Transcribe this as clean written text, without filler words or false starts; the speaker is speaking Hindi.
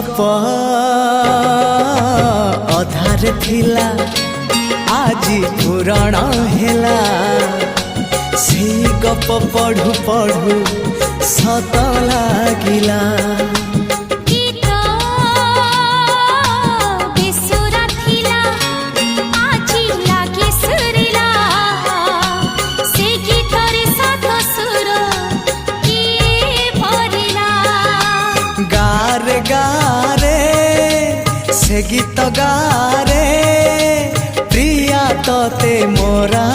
गप अधार थिला आजी पुराण हेला से गप पढ़ु पढ़ु सत लागिला। गारे गारे से गीत गारे प्रिया तोते मोरा